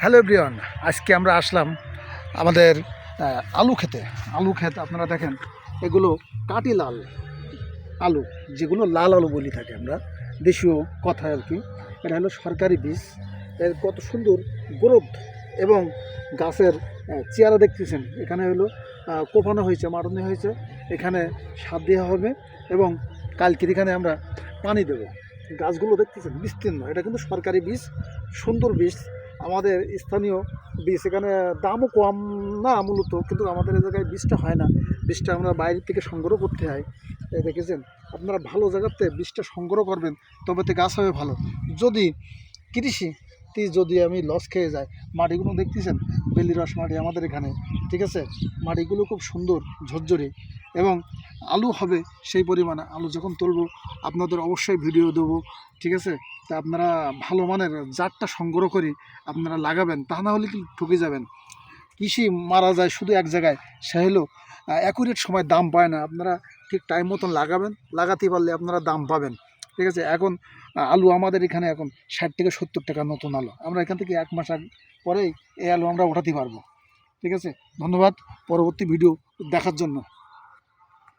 Hello everyone, আজকে আমরা আসলাম আমাদের আলু ক্ষেত। আপনারা দেখেন, এগুলো কাটি লাল আলু, যেগুলো লাল আলু বলি থাকে আমরা দেশীয় কথায় আর কি। এটা হলো সরকারি বীজ। এর কত সুন্দর গ্রোথ এবং গাছের চেয়ারা দেখতেছেন। এখানে হলো কোপানো হয়েছে, মাড়ানো হয়েছে, এখানে সার দেওয়া হবে এবং কালকের এখানে আমরা পানি দেবো। গাছগুলো দেখতেছেন বিস্তীর্ণ, এটা কিন্তু সরকারি বীজ, সুন্দর বীজ, আমাদের স্থানীয় বীজ। এখানে দামও কম না মূলত, কিন্তু আমাদের এই জায়গায় বীজটা হয় না, বীজটা আমরা বাইরে থেকে সংগ্রহ করতে হয়। দেখেছেন, আপনারা ভালো জায়গাতে বীজটা সংগ্রহ করবেন, তবে তো গাছ হবে ভালো। যদি কৃষিতে যদি আমি লস খেয়ে যাই, মাটিগুলো দেখতেছেন বেলি রস মাটি আমাদের এখানে, ঠিক আছে। মাটিগুলো খুব সুন্দর ঝরঝরে এবং আলু হবে সেই পরিমাণে। আলু যখন তুলবো আপনাদের অবশ্যই ভিডিও দেবো, ঠিক আছে। তা আপনারা ভালো মানের জাতটা সংগ্রহ করে আপনারা লাগাবেন, তা না হলে কি ঠকে যাবেন। কৃষি মারা যায় শুধু এক জায়গায়, সে হলো অ্যাকুরেট সময় দাম পায় না। আপনারা ঠিক টাইম মতন লাগাবেন, লাগাতে পারলে আপনারা দাম পাবেন, ঠিক আছে। এখন আলু আমাদের এখানে এখন 60 থেকে 70 টাকা নতুন আলু। আমরা এখান থেকে 1 মাস পরেই এই আলু আমরা উঠাতে পারবো, ঠিক আছে। ধন্যবাদ পরবর্তী ভিডিও দেখার জন্য।